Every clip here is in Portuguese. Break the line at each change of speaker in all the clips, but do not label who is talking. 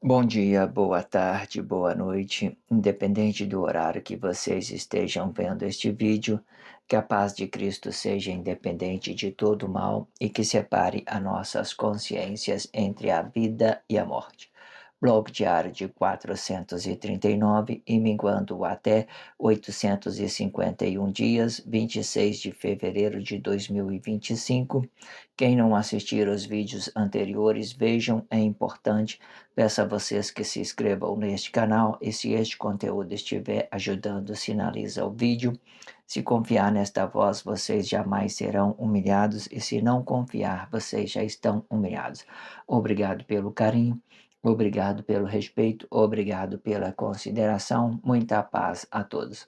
Bom dia, boa tarde, boa noite, independente do horário que vocês estejam vendo este vídeo, que a paz de Cristo seja independente de todo mal e que separe as nossas consciências entre a vida e a morte. Blog diário de 439 e minguando até 851 dias, 26 de fevereiro de 2025. Quem não assistir aos vídeos anteriores, vejam, é importante. Peço a vocês que se inscrevam neste canal e se este conteúdo estiver ajudando, sinaliza o vídeo. Se confiar nesta voz, vocês jamais serão humilhados e se não confiar, vocês já estão humilhados. Obrigado pelo carinho, obrigado pelo respeito, obrigado pela consideração. Muita paz a todos.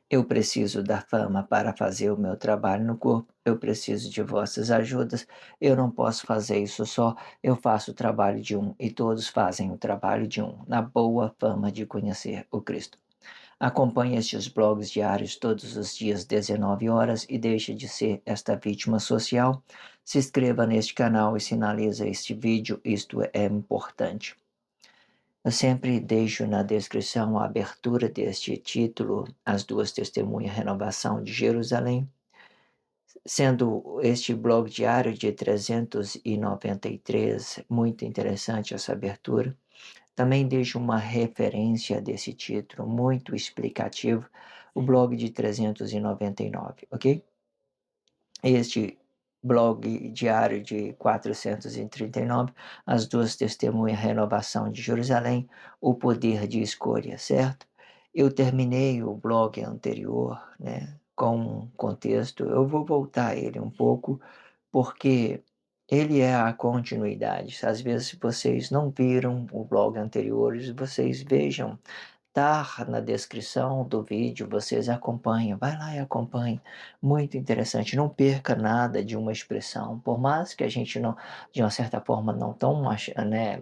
Eu preciso da fama para fazer o meu trabalho no corpo. Eu preciso de vossas ajudas. Eu não posso fazer isso só. Eu faço o trabalho de um e todos fazem o trabalho de um, na boa fama de conhecer o Cristo. Acompanhe estes blogs diários todos os dias, 19 horas, e deixe de ser esta vítima social. Se inscreva neste canal e sinaliza este vídeo, isto é importante. Eu sempre deixo na descrição a abertura deste título, As Duas Testemunhas Renovação de Jerusalém, sendo este blog diário de 393 muito interessante essa abertura. Também deixo uma referência desse título muito explicativo, o blog de 399, ok? Este blog diário de 439, As Duas Testemunhas Renovação de Jerusalém, o poder de escolha, certo? Eu terminei o blog anterior, né, com um contexto, eu vou voltar a ele um pouco, porque ele é a continuidade. Às vezes, se vocês não viram o blog anterior, vocês vejam, tá na descrição do vídeo, vocês acompanham, vai lá e acompanhe. Muito interessante, não perca nada de uma expressão, por mais que a gente não, de uma certa forma, não tão, né,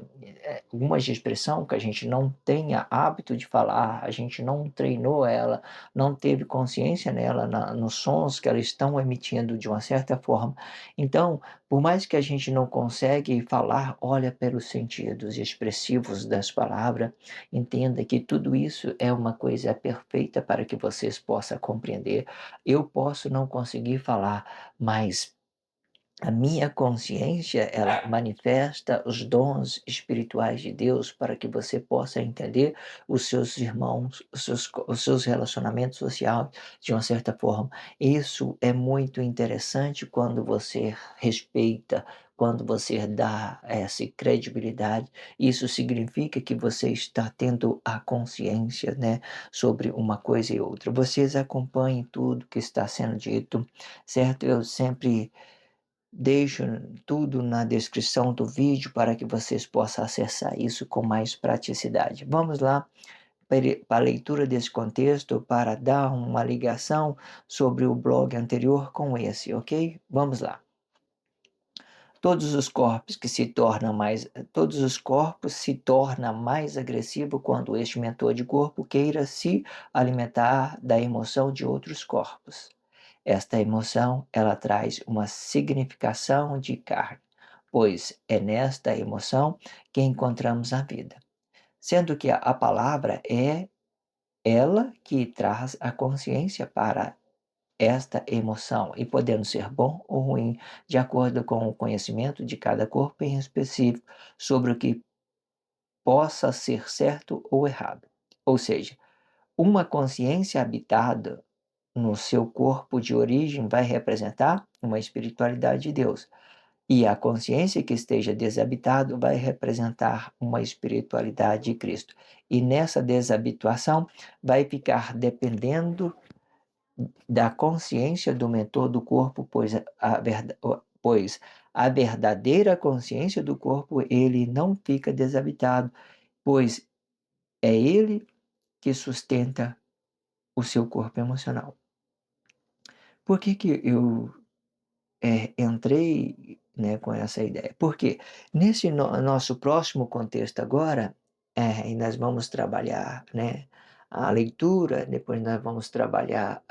alguma expressão que a gente não tenha hábito de falar, a gente não treinou ela, não teve consciência nela, nos sons que elas estão emitindo de uma certa forma. Então, por mais que a gente não consegue falar, olha pelos sentidos expressivos das palavras. Entenda que tudo isso é uma coisa perfeita para que vocês possam compreender. Eu posso não conseguir falar, mas a minha consciência, ela manifesta os dons espirituais de Deus para que você possa entender os seus irmãos, os seus relacionamentos sociais de uma certa forma. Isso é muito interessante quando você respeita, quando você dá essa credibilidade. Isso significa que você está tendo a consciência, né, sobre uma coisa e outra. Vocês acompanhem tudo que está sendo dito, certo? Eu sempre deixo tudo na descrição do vídeo para que vocês possam acessar isso com mais praticidade. Vamos lá para a leitura desse contexto para dar uma ligação sobre o blog anterior com esse, ok? Vamos lá. Todos os corpos se tornam mais agressivos quando este mentor de corpo queira se alimentar da emoção de outros corpos. Esta emoção, ela traz uma significação de carne, pois é nesta emoção que encontramos a vida. Sendo que a palavra é ela que traz a consciência para esta emoção e podendo ser bom ou ruim, de acordo com o conhecimento de cada corpo em específico sobre o que possa ser certo ou errado. Ou seja, uma consciência habitada no seu corpo de origem vai representar uma espiritualidade de Deus. E a consciência que esteja desabitado vai representar uma espiritualidade de Cristo. E nessa desabituação vai ficar dependendo da consciência do mentor do corpo, pois a verdadeira consciência do corpo, ele não fica desabitado, pois é ele que sustenta o seu corpo emocional. Por que que eu entrei, né, com essa ideia? Porque nesse nosso próximo contexto agora, e nós vamos trabalhar, né, a leitura, depois nós vamos trabalhar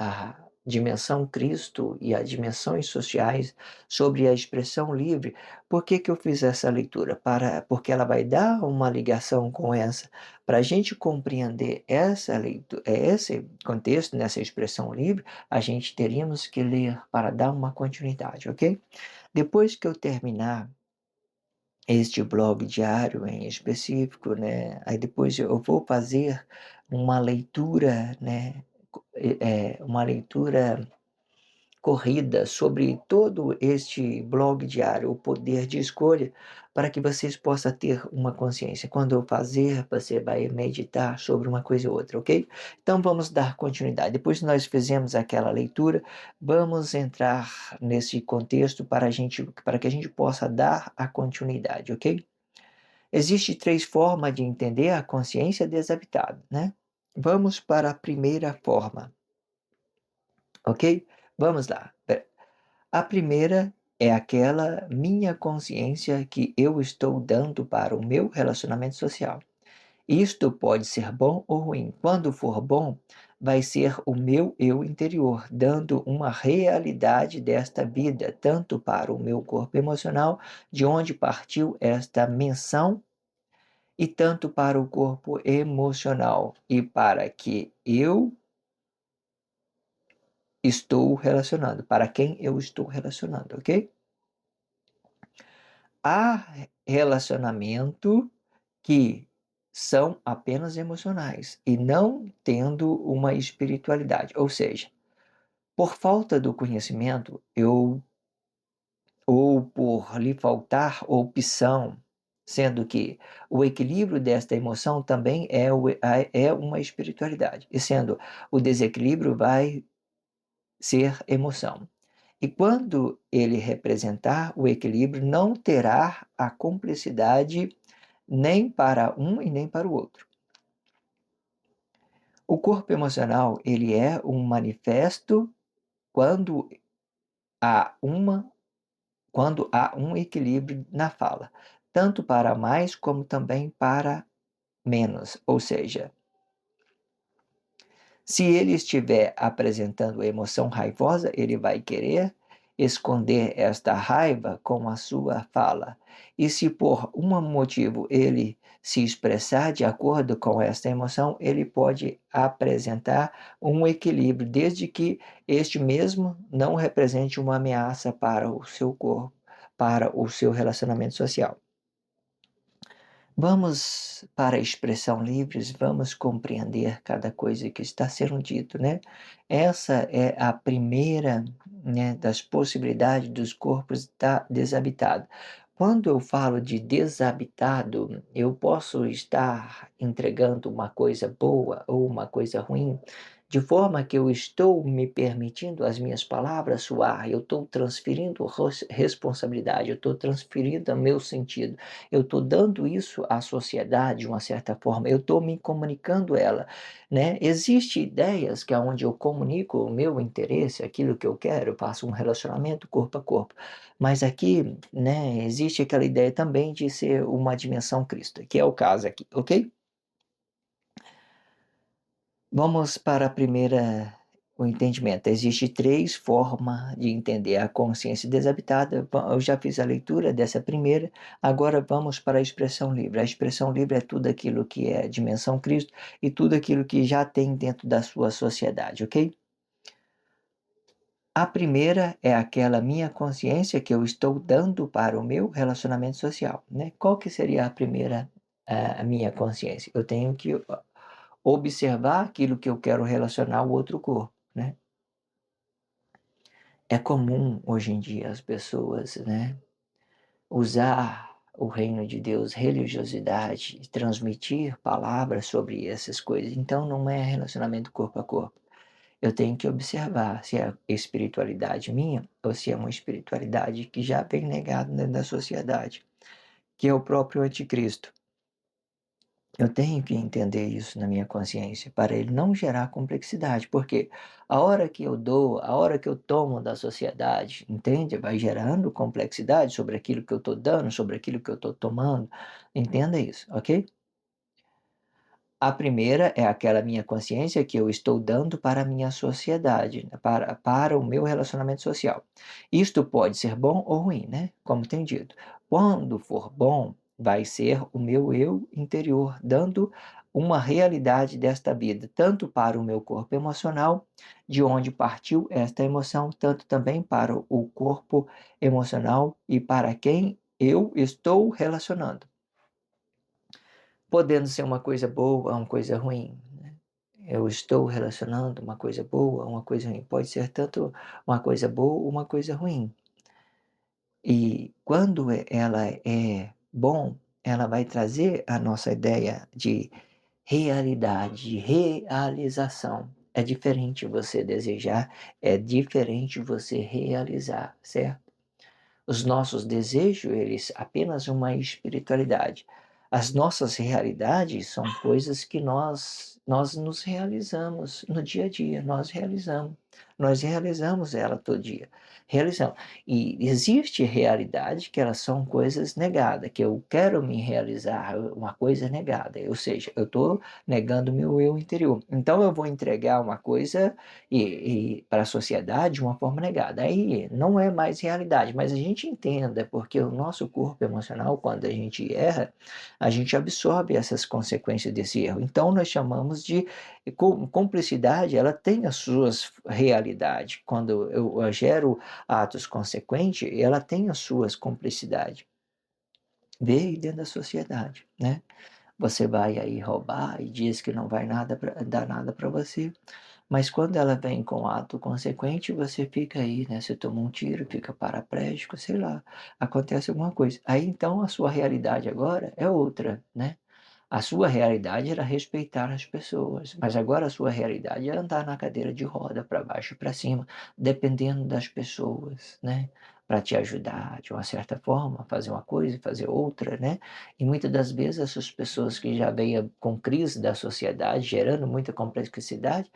dimensão Cristo e as dimensões sociais sobre a expressão livre. Por que que eu fiz essa leitura? Porque ela vai dar uma ligação com essa. Para a gente compreender essa leitura, esse contexto nessa expressão livre, a gente teríamos que ler para dar uma continuidade, ok? Depois que eu terminar este blog diário em específico, né? Aí depois eu vou fazer uma leitura, né? Uma leitura corrida sobre todo este blog diário, o poder de escolha, para que vocês possam ter uma consciência. Quando eu fazer, você vai meditar sobre uma coisa ou outra, ok? Então vamos dar continuidade. Depois que nós fizemos aquela leitura, vamos entrar nesse contexto para que a gente possa dar a continuidade, ok? Existem três formas de entender a consciência desabitada, né? Vamos para a primeira forma, ok? Vamos lá. A primeira é aquela minha consciência que eu estou dando para o meu relacionamento social. Isto pode ser bom ou ruim. Quando for bom, vai ser o meu eu interior, dando uma realidade desta vida, tanto para o meu corpo emocional, de onde partiu esta menção, e tanto para o corpo emocional, e para que eu estou relacionando, para quem eu estou relacionando, ok? Há relacionamento que são apenas emocionais e não tendo uma espiritualidade. Ou seja, por falta do conhecimento, ou por lhe faltar opção, sendo que o equilíbrio desta emoção também é uma espiritualidade, e sendo o desequilíbrio vai ser emoção. E quando ele representar o equilíbrio, não terá a cumplicidade nem para um e nem para o outro. O corpo emocional, ele é um manifesto quando há uma quando há um equilíbrio na fala, tanto para mais como também para menos, ou seja, se ele estiver apresentando emoção raivosa, ele vai querer esconder esta raiva com a sua fala. E se por um motivo ele se expressar de acordo com esta emoção, ele pode apresentar um equilíbrio, desde que este mesmo não represente uma ameaça para o seu corpo, para o seu relacionamento social. Vamos para a expressão livres, vamos compreender cada coisa que está sendo dito, né? Essa é a primeira, né, das possibilidades dos corpos desabitados. Quando eu falo de desabitado, eu posso estar entregando uma coisa boa ou uma coisa ruim, de forma que eu estou me permitindo as minhas palavras soar, eu estou transferindo responsabilidade, eu estou transferindo o meu sentido. Eu estou dando isso à sociedade de uma certa forma, eu estou me comunicando ela, né? Existem ideias que é onde eu comunico o meu interesse, aquilo que eu quero, eu faço um relacionamento corpo a corpo. Mas aqui, né, existe aquela ideia também de ser uma dimensão Cristo, que é o caso aqui, ok? Vamos para a primeira, o entendimento. Existem três formas de entender a consciência desabitada. Eu já fiz a leitura dessa primeira, agora vamos para a expressão livre. A expressão livre é tudo aquilo que é dimensão Cristo e tudo aquilo que já tem dentro da sua sociedade, ok? A primeira é aquela minha consciência que eu estou dando para o meu relacionamento social, né? Qual que seria a primeira, a minha consciência? Eu tenho que observar aquilo que eu quero relacionar ao outro corpo, né? É comum hoje em dia as pessoas, né, usar o reino de Deus, religiosidade, transmitir palavras sobre essas coisas. Então não é relacionamento corpo a corpo. Eu tenho que observar se é espiritualidade minha ou se é uma espiritualidade que já vem negada dentro da sociedade, que é o próprio anticristo. Eu tenho que entender isso na minha consciência para ele não gerar complexidade, porque a hora que eu dou, a hora que eu tomo da sociedade, entende? Vai gerando complexidade sobre aquilo que eu estou dando, sobre aquilo que eu estou tomando. Entenda isso, ok? A primeira é aquela minha consciência que eu estou dando para a minha sociedade, né, para o meu relacionamento social. Isto pode ser bom ou ruim, né? Como tem dito. Quando for bom, vai ser o meu eu interior, dando uma realidade desta vida, tanto para o meu corpo emocional, de onde partiu esta emoção, tanto também para o corpo emocional e para quem eu estou relacionando, podendo ser uma coisa boa ou uma coisa ruim, né. Eu estou relacionando uma coisa boa ou uma coisa ruim, pode ser tanto uma coisa boa ou uma coisa ruim. E quando ela é bom, ela vai trazer a nossa ideia de realidade, de realização. É diferente você desejar, é diferente você realizar, certo? Os nossos desejos, eles apenas uma espiritualidade. As nossas realidades são coisas que nós nos realizamos no dia a dia, nós realizamos. Nós realizamos ela todo dia. Realizamos. E existe realidade que elas são coisas negadas, que eu quero me realizar uma coisa negada, ou seja, eu estou negando meu eu interior. Então eu vou entregar uma coisa e para a sociedade de uma forma negada. Aí não é mais realidade, mas a gente entenda, porque o nosso corpo emocional, quando a gente erra, a gente absorve essas consequências desse erro. Então nós chamamos de cumplicidade, ela tem as suas realidades. Quando eu gero atos consequentes, ela tem as suas cumplicidades. Vê aí dentro da sociedade, né? Você vai aí roubar e diz que não vai dar nada para você. Mas quando ela vem com ato consequente, você fica aí, né? Você toma um tiro, fica paraplégico, sei lá, acontece alguma coisa. Aí então a sua realidade agora é outra, né? A sua realidade era respeitar as pessoas, mas agora a sua realidade é andar na cadeira de roda, para baixo e para cima, dependendo das pessoas, né? Para te ajudar, de uma certa forma, a fazer uma coisa e fazer outra, né? E muitas das vezes essas pessoas que já vêm com crise da sociedade, gerando muita complexidade,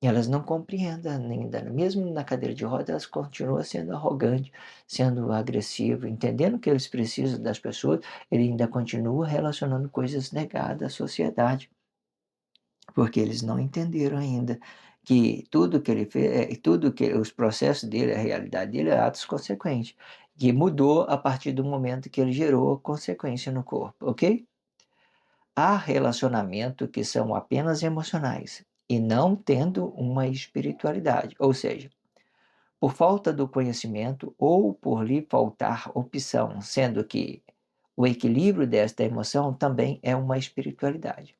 elas não compreendem ainda, mesmo na cadeira de rodas, elas continuam sendo arrogantes, sendo agressivas, entendendo que eles precisam das pessoas, ele ainda continua relacionando coisas negadas à sociedade, porque eles não entenderam ainda que tudo que ele fez, tudo que os processos dele, a realidade dele é atos consequentes, que mudou a partir do momento que ele gerou consequência no corpo, ok? Há relacionamentos que são apenas emocionais e não tendo uma espiritualidade, ou seja, por falta do conhecimento ou por lhe faltar opção, sendo que o equilíbrio desta emoção também é uma espiritualidade.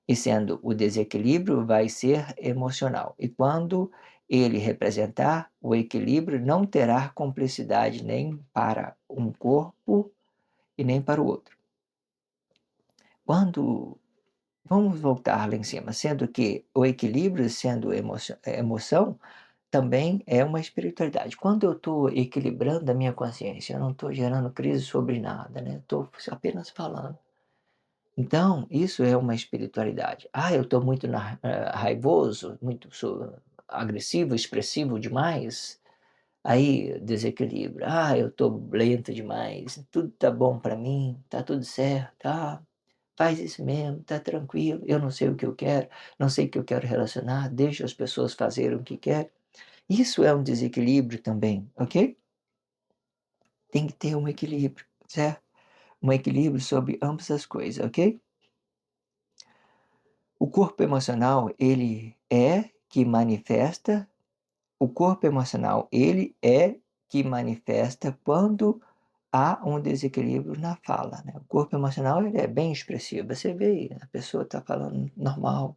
E sendo o desequilíbrio vai ser emocional. E quando ele representar o equilíbrio, não terá cumplicidade nem para um corpo e nem para o outro. Quando Vamos voltar lá em cima, sendo que o equilíbrio, sendo emoção, também é uma espiritualidade. Quando eu estou equilibrando a minha consciência, eu não estou gerando crise sobre nada, né? Estou apenas falando. Então, isso é uma espiritualidade. Ah, eu estou muito raivoso, muito agressivo, expressivo demais. Aí desequilíbrio. Ah, eu estou lento demais. Tudo tá bom para mim, tá tudo certo. Ah, faz isso mesmo, tá tranquilo. Eu não sei o que eu quero, não sei o que eu quero relacionar, deixa as pessoas fazerem o que querem. Isso é um desequilíbrio também, ok? Tem que ter um equilíbrio, certo? Um equilíbrio sobre ambas as coisas, ok? O corpo emocional, ele é que manifesta, o corpo emocional, ele é que manifesta quando há um desequilíbrio na fala, né? O corpo emocional, ele é bem expressivo. Você vê, a pessoa está falando normal.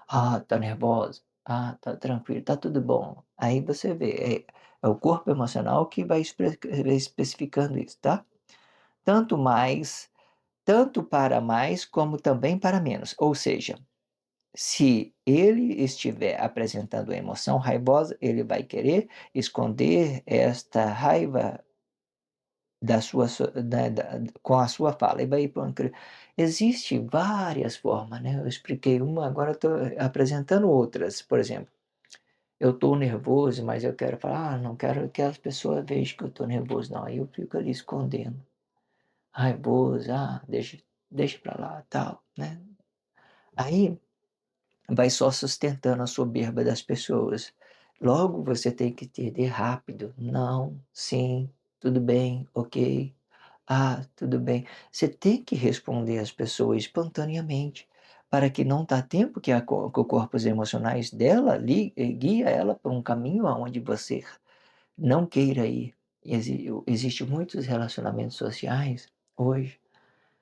Ah, tá nervosa. Ah, tá tranquilo, tá tudo bom. Aí você vê, é o corpo emocional que vai especificando isso, tá? Tanto mais, tanto para mais como também para menos. Ou seja, se ele estiver apresentando a emoção raivosa, ele vai querer esconder esta raiva da sua, com a sua fala. E vai existe várias formas, né? Eu expliquei uma, agora estou apresentando outras. Por exemplo, eu estou nervoso, mas eu quero falar, não quero que as pessoas vejam que eu estou nervoso, não. Aí eu fico ali escondendo, raivoso, deixa para lá, tal, né? Aí vai só sustentando a soberba das pessoas. Logo você tem que entender rápido: "Não, sim, tudo bem, ok, ah, tudo bem". Você tem que responder às pessoas espontaneamente, para que não dá tempo que o corpos emocionais dela guia ela por um caminho aonde você não queira ir. Existe muitos relacionamentos sociais hoje,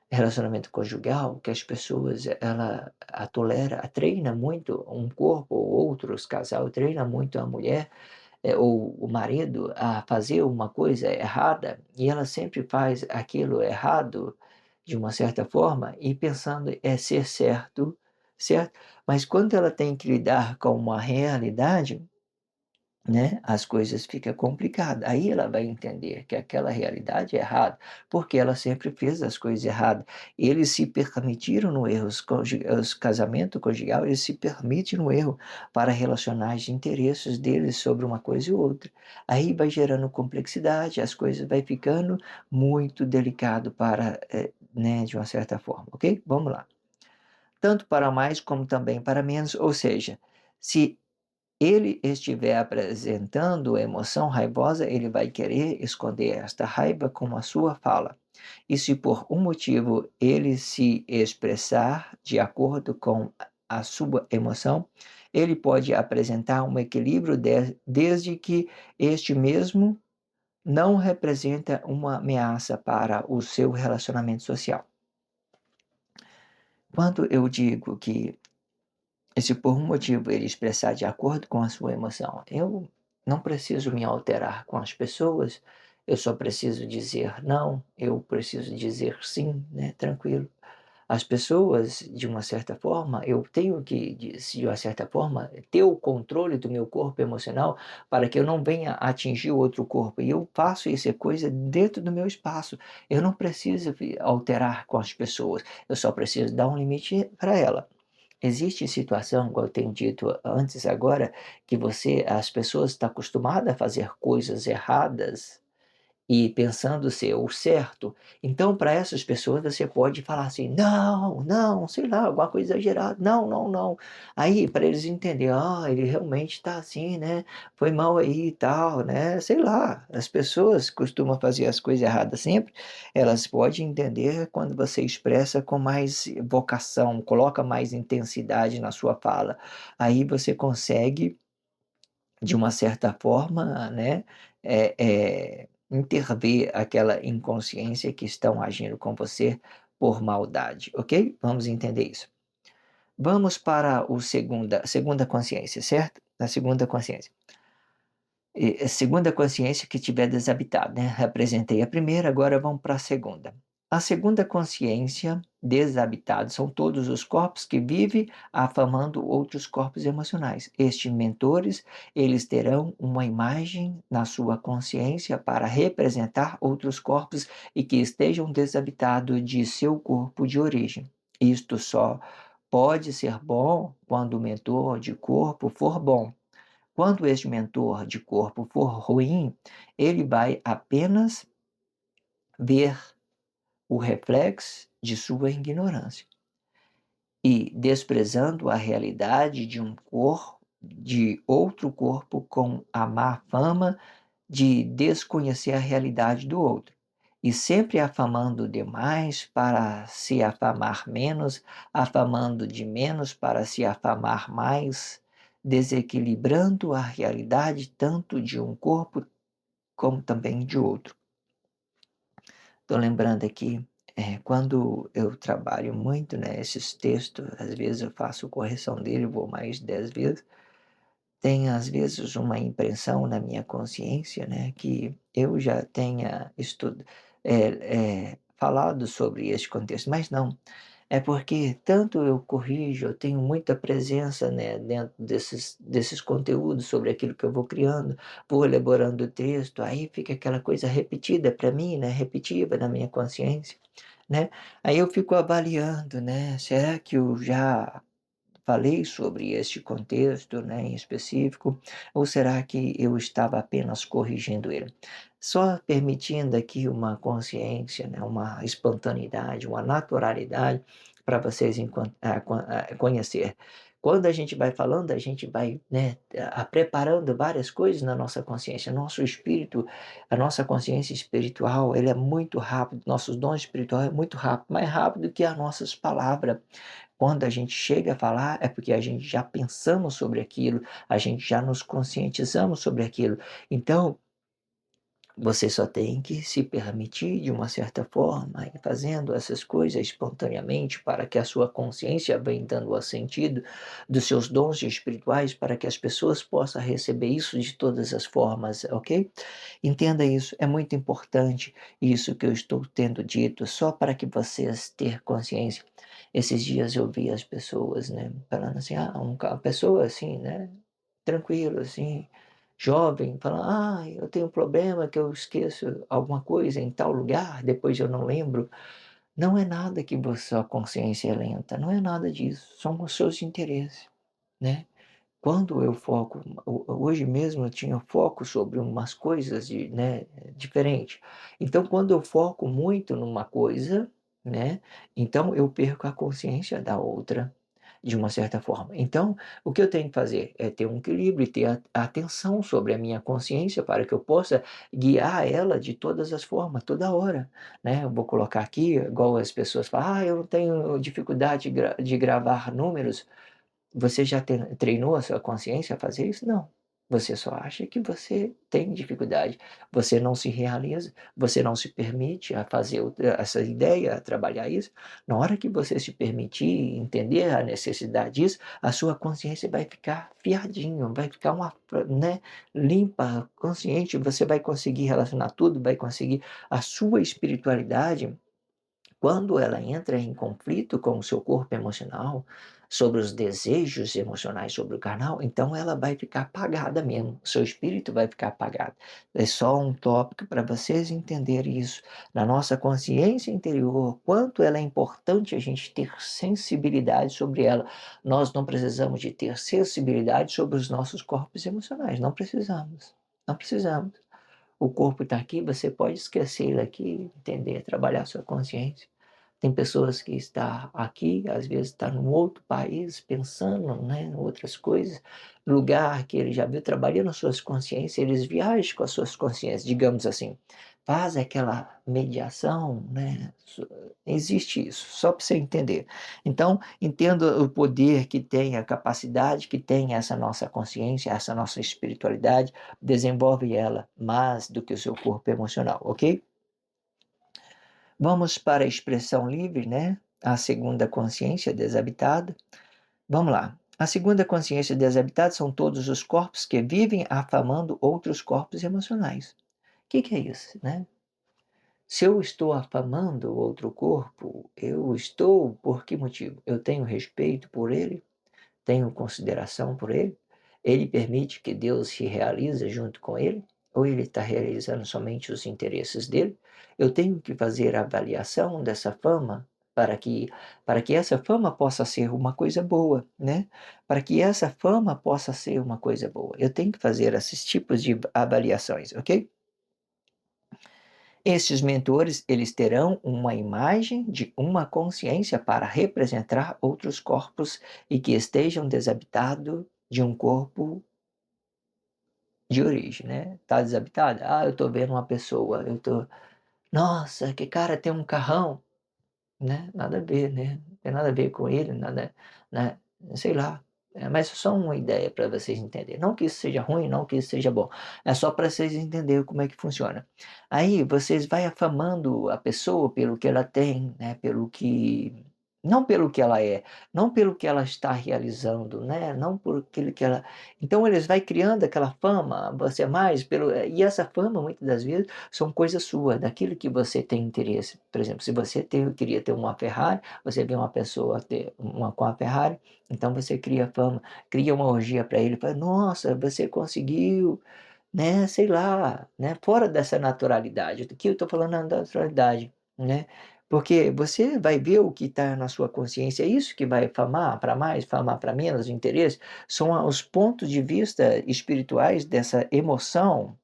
relacionamento conjugal, que as pessoas ela a tolera, a treina muito um corpo ou outros casal treina muito a mulher, ou o marido a fazer uma coisa errada, e ela sempre faz aquilo errado, de uma certa forma, e pensando é ser certo, certo? Mas quando ela tem que lidar com uma realidade, né, as coisas ficam complicadas. Aí ela vai entender que aquela realidade é errada, porque ela sempre fez as coisas erradas. Eles se permitiram no erro, os casamento conjugal, eles se permitem no erro para relacionar os interesses deles sobre uma coisa e outra. Aí vai gerando complexidade, as coisas vai ficando muito delicado para, né, de uma certa forma, ok? Vamos lá. Tanto para mais como também para menos, ou seja, se ele estiver apresentando emoção raivosa, ele vai querer esconder esta raiva com a sua fala. E se por um motivo ele se expressar de acordo com a sua emoção, ele pode apresentar um equilíbrio desde que este mesmo não representa uma ameaça para o seu relacionamento social. Quando eu digo que e se por um motivo ele expressar de acordo com a sua emoção, eu não preciso me alterar com as pessoas, eu só preciso dizer não, eu preciso dizer sim, né, tranquilo. As pessoas, de uma certa forma, eu tenho que, de uma certa forma, ter o controle do meu corpo emocional para que eu não venha atingir o outro corpo. E eu faço isso, é coisa dentro do meu espaço. Eu não preciso alterar com as pessoas, eu só preciso dar um limite para ela. Existe situação, igual eu tenho dito antes agora, que as pessoas estão acostumadas a fazer coisas erradas e pensando ser o certo, então para essas pessoas você pode falar assim: "Não, não", sei lá, alguma coisa exagerada, "Não, não, não". Aí para eles entenderem: "Ah, ele realmente está assim, né, foi mal aí e tal", né, sei lá, as pessoas costumam fazer as coisas erradas sempre, elas podem entender quando você expressa com mais vocação, coloca mais intensidade na sua fala, aí você consegue de uma certa forma, né, intervir aquela inconsciência que estão agindo com você por maldade, ok? Vamos entender isso. Vamos para o segunda consciência, certo? A segunda consciência. A segunda consciência que tiver desabitado, né? Representei a primeira, agora vamos para a segunda. A segunda consciência desabitada são todos os corpos que vivem afamando outros corpos emocionais. Estes mentores, eles terão uma imagem na sua consciência para representar outros corpos e que estejam desabitados de seu corpo de origem. Isto só pode ser bom quando o mentor de corpo for bom. Quando este mentor de corpo for ruim, ele vai apenas ver o reflexo de sua ignorância e desprezando a realidade de outro corpo com a má fama de desconhecer a realidade do outro. E sempre afamando demais para se afamar menos, afamando de menos para se afamar mais, desequilibrando a realidade tanto de um corpo como também de outro. Estou lembrando aqui, quando eu trabalho muito, né, esses textos, às vezes eu faço correção dele, vou mais de 10 vezes, tem às vezes uma impressão na minha consciência, né, que eu já tenha falado sobre este contexto, mas não. É porque tanto eu corrijo, eu tenho muita presença, né, dentro desses conteúdos sobre aquilo que eu vou criando, vou elaborando o texto, aí fica aquela coisa repetida para mim, né, repetitiva na minha consciência, né. Aí eu fico avaliando, né, será que eu já falei sobre este contexto, né, em específico, ou será que eu estava apenas corrigindo ele? Só permitindo aqui uma consciência, né, uma espontaneidade, uma naturalidade para vocês conhecer. Quando a gente vai falando, a gente vai, né, preparando várias coisas na nossa consciência. Nosso espírito, a nossa consciência espiritual, ele é muito rápido, nossos dons espirituais é muito rápido, mais rápido que as nossas palavras. Quando a gente chega a falar, é porque a gente já pensamos sobre aquilo, a gente já nos conscientizamos sobre aquilo. Então, você só tem que se permitir, de uma certa forma, ir fazendo essas coisas espontaneamente para que a sua consciência venha dando o sentido dos seus dons espirituais para que as pessoas possam receber isso de todas as formas, ok? Entenda isso, é muito importante isso que eu estou tendo dito, só para que vocês tenham consciência. Esses dias eu vi as pessoas, né, falando assim, uma pessoa assim, né, tranquilo, assim, jovem, falando: "Ah, eu tenho um problema que eu esqueço alguma coisa em tal lugar, depois eu não lembro". Não é nada que sua consciência é lenta, não é nada disso, são os seus interesses, né. Quando eu foco hoje mesmo eu tinha foco sobre umas coisas né, diferente. Então quando eu foco muito numa coisa, né, então eu perco a consciência da outra, de uma certa forma. Então, o que eu tenho que fazer é ter um equilíbrio e ter a atenção sobre a minha consciência para que eu possa guiar ela de todas as formas, toda hora, né. Eu vou colocar aqui, igual as pessoas falam: "Ah, eu não tenho dificuldade de gravar números". Você já treinou a sua consciência a fazer isso? Não. Você só acha que você tem dificuldade. Você não se realiza, você não se permite a fazer essa ideia, a trabalhar isso. Na hora que você se permitir entender a necessidade disso, a sua consciência vai ficar fiadinho, vai ficar né, limpa, consciente, você vai conseguir relacionar tudo, vai conseguir a sua espiritualidade quando ela entra em conflito com o seu corpo emocional, sobre os desejos emocionais, sobre o carnal, então ela vai ficar apagada mesmo, seu espírito vai ficar apagado. É só um tópico para vocês entenderem isso. Na nossa consciência interior, quanto ela é importante a gente ter sensibilidade sobre ela. Nós não precisamos de ter sensibilidade sobre os nossos corpos emocionais, não precisamos. Não precisamos. O corpo está aqui, você pode esquecer ele aqui, entender, trabalhar sua consciência. Tem pessoas que está aqui, às vezes está num outro país, pensando, né, em outras coisas, lugar que ele já viu, trabalhando as suas consciências, eles viajam com as suas consciências, digamos assim. Faz aquela mediação, né? Existe isso, só para você entender. Então, entenda o poder que tem, a capacidade que tem essa nossa consciência, essa nossa espiritualidade, desenvolve ela mais do que o seu corpo emocional, ok? Vamos para a expressão livre, né? A segunda consciência desabitada. Vamos lá. A segunda consciência desabitada são todos os corpos que vivem afamando outros corpos emocionais. Que é isso, né? Se eu estou afamando outro corpo, eu estou por que motivo? Eu tenho respeito por ele? Tenho consideração por ele? Ele permite que Deus se realize junto com ele? Ou ele está realizando somente os interesses dele? Eu tenho que fazer a avaliação dessa fama para que essa fama possa ser uma coisa boa, né? Para que essa fama possa ser uma coisa boa. Eu tenho que fazer esses tipos de avaliações, ok? Estes mentores, eles terão uma imagem de uma consciência para representar outros corpos e que estejam desabitados de um corpo de origem, né? Tá desabitado? Ah, eu tô vendo uma pessoa, nossa, que cara tem um carrão, né? Nada a ver, né? Não tem nada a ver com ele, nada, né? Sei lá. Mas é só uma ideia para vocês entenderem. Não que isso seja ruim, não que isso seja bom. É só para vocês entenderem como é que funciona. Aí vocês vai afamando a pessoa pelo que ela tem, né? Pelo que não pelo que ela é, não pelo que ela está realizando, né? Não por aquilo que ela. Então eles vai criando aquela fama, você é mais pelo e essa fama muitas das vezes são coisas suas, daquilo que você tem interesse. Por exemplo, se você queria ter uma Ferrari, você vê uma pessoa ter uma com a Ferrari, então você cria fama, cria uma orgia para ele, fala, nossa, você conseguiu, né, sei lá, né, fora dessa naturalidade. Aqui eu estou falando da naturalidade, né? Porque você vai ver o que está na sua consciência, é isso que vai famar para mais, famar para menos, interesse, são os pontos de vista espirituais dessa emoção,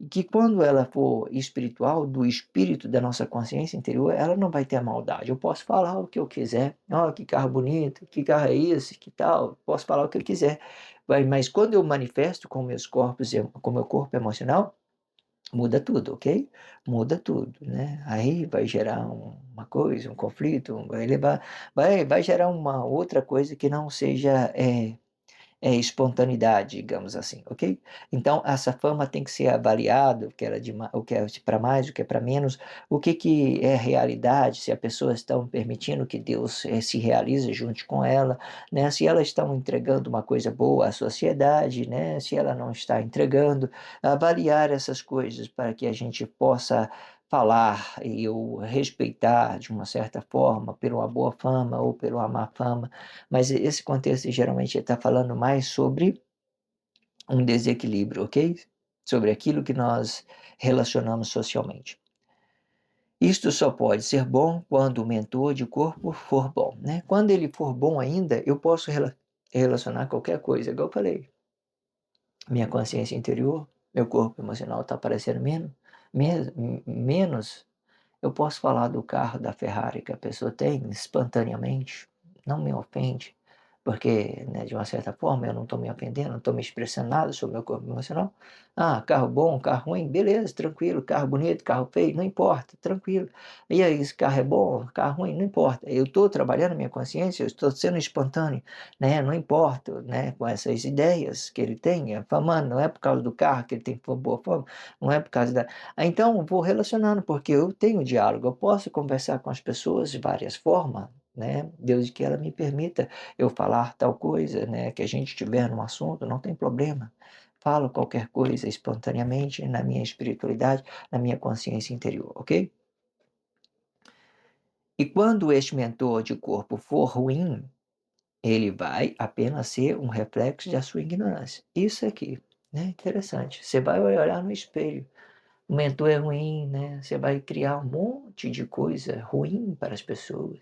que quando ela for espiritual, do espírito da nossa consciência interior, ela não vai ter maldade. Eu posso falar o que eu quiser, ó, que carro bonito, que carro é esse, que tal, posso falar o que eu quiser. Mas quando eu manifesto com meus corpos, com meu corpo emocional, muda tudo, ok? Muda tudo, né? Aí vai gerar uma coisa, um conflito, vai levar, vai gerar uma outra coisa que não seja espontaneidade, digamos assim, ok? Então, essa fama tem que ser avaliada, o que é para mais, o que é para menos, o que é realidade, se as pessoas estão permitindo que Deus se realize junto com ela, né? Se elas estão entregando uma coisa boa à sociedade, né? Se ela não está entregando, avaliar essas coisas para que a gente possa falar e eu respeitar de uma certa forma, pela uma boa fama ou pela uma má fama, mas esse contexto geralmente está falando mais sobre um desequilíbrio, ok? Sobre aquilo que nós relacionamos socialmente. Isto só pode ser bom quando o mentor de corpo for bom, né? Quando ele for bom ainda, eu posso relacionar qualquer coisa, igual eu falei. Minha consciência interior, meu corpo emocional está parecendo menos. Eu posso falar do carro da Ferrari que a pessoa tem espontaneamente, não me ofende, porque, né, de uma certa forma, eu não estou me ofendendo, não estou me expressando nada sobre o meu corpo emocional. Ah, carro bom, carro ruim, beleza, tranquilo, carro bonito, carro feio, não importa, tranquilo. E aí, esse carro é bom, carro ruim, não importa. Eu estou trabalhando a minha consciência, eu estou sendo espontâneo, né, não importa, né, com essas ideias que ele tem, famando, não é por causa do carro que ele tem boa fama, não é por causa da então, vou relacionando, porque eu tenho diálogo, eu posso conversar com as pessoas de várias formas, né? Desde que ela me permita eu falar tal coisa, né? Que a gente tiver num assunto, não tem problema. Falo qualquer coisa espontaneamente na minha espiritualidade, na minha consciência interior, ok? E quando este mentor de corpo for ruim, ele vai apenas ser um reflexo da sua ignorância. Isso aqui, né? Interessante. Você vai olhar no espelho. O mentor é ruim, né? Você vai criar um monte de coisa ruim para as pessoas.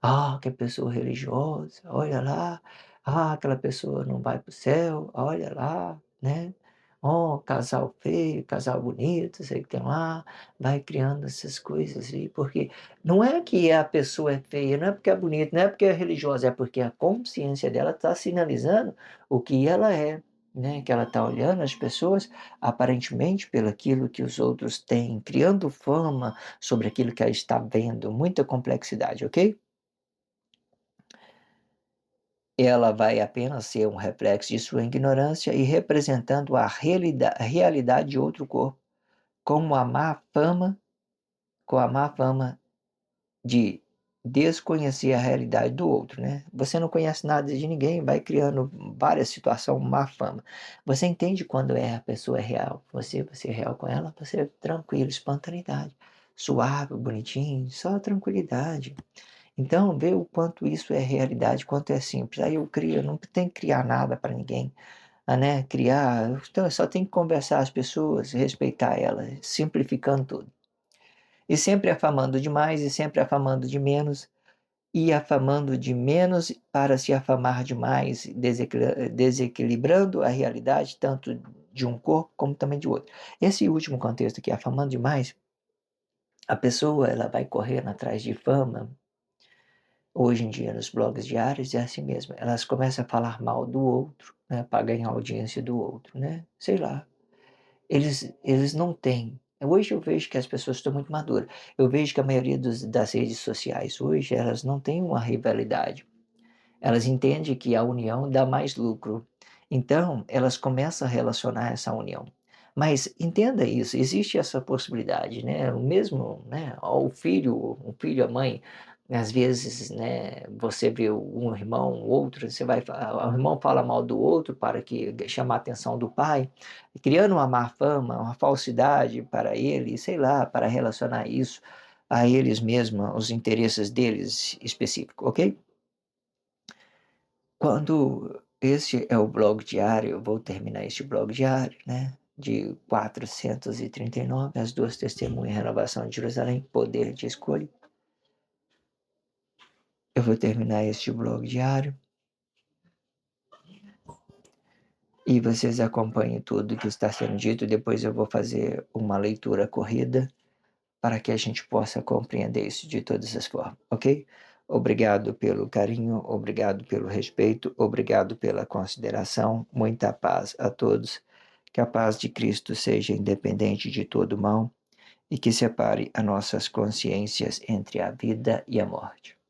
Ah, que pessoa religiosa, olha lá. Ah, aquela pessoa não vai para o céu, olha lá, né? Oh, casal feio, casal bonito, sei que tem lá. Vai criando essas coisas aí, porque não é que a pessoa é feia, não é porque é bonita, não é porque é religiosa, é porque a consciência dela está sinalizando o que ela é, né? Que ela está olhando as pessoas aparentemente pelo aquilo que os outros têm, criando fama sobre aquilo que ela está vendo, muita complexidade, ok? Ela vai apenas ser um reflexo de sua ignorância e representando a realidade de outro corpo, como a má fama, com a má fama de desconhecer a realidade do outro, né? Você não conhece nada de ninguém, vai criando várias situações, má fama. Você entende quando a pessoa é real, você é real com ela, você é tranquilo, espontaneidade, suave, bonitinho, só tranquilidade. Então, vê o quanto isso é realidade, quanto é simples. Aí eu crio, não tem que criar nada para ninguém, né? Criar, então só tem que conversar as pessoas, respeitar elas, simplificando tudo. E sempre afamando demais e sempre afamando de menos, e afamando de menos para se afamar demais, desequilibrando a realidade tanto de um corpo como também de outro. Esse último contexto aqui, afamando demais, a pessoa ela vai correndo atrás de fama. Hoje em dia, nos blogs diários, é assim mesmo. Elas começam a falar mal do outro, né, para ganhar audiência do outro, né? Sei lá. Eles não têm. Hoje eu vejo que as pessoas estão muito maduras. Eu vejo que a maioria das redes sociais hoje, elas não têm uma rivalidade. Elas entendem que a união dá mais lucro. Então, elas começam a relacionar essa união. Mas entenda isso, existe essa possibilidade, né? O mesmo, né? O filho, a mãe, às vezes, né? Você vê um irmão, o outro, o irmão fala mal do outro para que chamar a atenção do pai, criando uma má fama, uma falsidade para ele, sei lá, para relacionar isso a eles mesmos, os interesses deles específicos, ok? Quando esse é o blog diário, eu vou terminar este blog diário, né? De 439, as duas testemunhas, renovação de Jerusalém, poder de escolha. eu vou terminar este blog diário e vocês acompanhem tudo que está sendo dito. Depois eu vou fazer uma leitura corrida para que a gente possa compreender isso de todas as formas, ok? Obrigado pelo carinho, obrigado pelo respeito, obrigado pela consideração. Muita paz a todos. Que a paz de Cristo seja independente de todo mal e que separe as nossas consciências entre a vida e a morte.